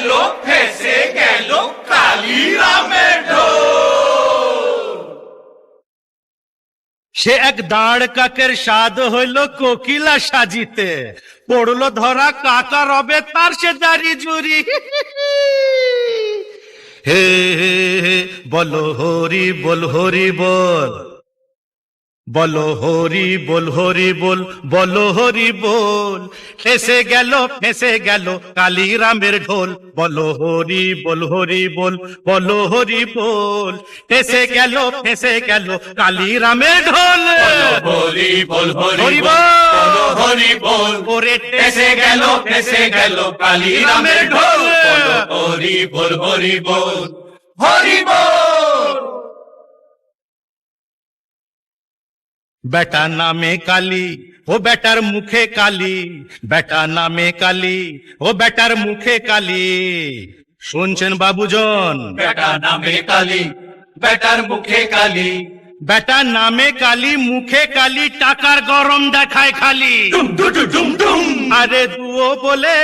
এলো ফেসে গেল কালিরামের ঢোল। সে এক দাঁড় কাকের স্বাদ হইল কোকিলা সাজিতে, পড়লো ধরা কাকা রবে তার সে জারি জুরি। হে হে হে বলো হরি বল হরি বল, বলো হরি বল হরি বল, বলো হরি বল। ফেসে গেল কালিরামের ঢোল, বলো হরি বল হরি বল, বলো হরি বল। ফেসে গেল কালিরামের ঢোল, হরি বল হরি হরি বল, বল হরি বল। ওরে ফেসে গেল কালিরামের ঢোল, হরি বল হরি বল, হরি বল। বেটা নামে কালী ও বেটার মুখে কালী, বেটা নামে কালী ও বেটার মুখে কালী। শুনছেন বাবুজন? বেটা নামে কালী, বেটার মুখে কালী। বেটা নামে কালী মুখে কালী, টাকার গরম দেখায় খালি। ডুম ডুডু ডুম ডুম। আরে দুও বলে,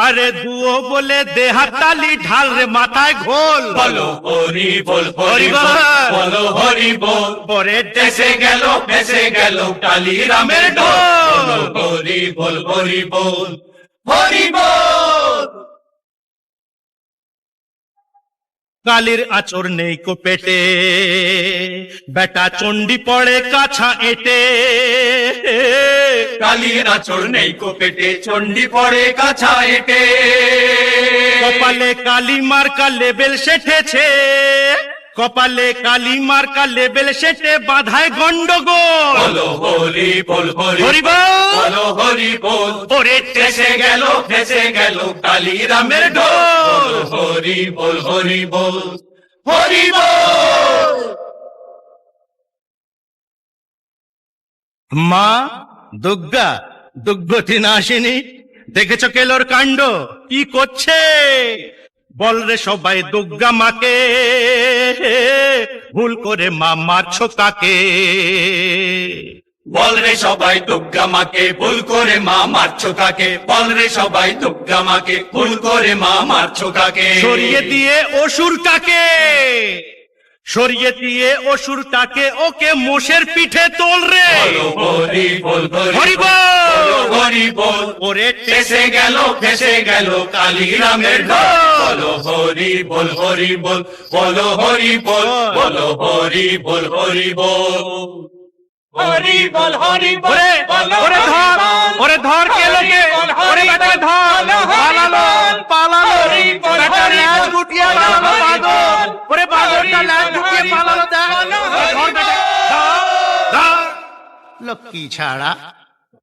আরে দুও বলে দেহাতালি ঢাল রে মাথায় ঘোল। বলো হরি বল হরি বল, বলো হরি বল। পরে ফেসে গেল কালিরামের ঢোল, হরি বল হরি বল, হরি বল। কালির আচর নেই কো পেটে, বেটা চণ্ডী পড়ে কাছা এটে। কালির আঁচড় নেই কো পেটে, চণ্ডী পড়ে কাছা এটে। কপালে কালী মার্কা লেবেল সেঠেছে, কপালে কালী মার্কা লেবেল সেটে বাধায় গন্ডগোল। বলো হরি বল হরি হরি বল, বল বলো হরি বল। ওরে ফেসে গেল কালিরামের ঢোল, হরি বল হরি বল, হরি বল। মা দুর্গা দুর্গতি না আসেনি, দেখেছ কেলোর কাণ্ড কি করছে? বল রে সবাই দুর্গা মাকে, ভুল করে মা মারছো কাকে? বল রে সবাই দুর্গা মাকে, ভুল করে মা মারছো কাকে? বল রে সবাই দুর্গা মাকে, ভুল করে মা মারছো কাকে? সরিয়ে দিয়ে অসুরটাকে, সরিয়ে দিয়ে অসুরটাকে, ওকে মোষের পিঠে তোল রে। বলো হরি বল হরি বল, হরি বল। ওরে ফেসে গেল কালিরামের ঢোল, বলো হরি বল হরি বল, বলো হরি বল, বলো হরি বল হরি বল, হরি বল হরি বল। ওরে ওরে ধর, ওরে ধর কেলোকে, ওরে বেটা ধর। পালালো পালালো, বেটা ল্যাজ গুটিয়ে পালালো পাগল। ওরে পাগলটা ল্যাজ গুটিয়ে পালালো, দেখ ধর বেটা, ধর ধর। লক্ষ্মী ছাড়া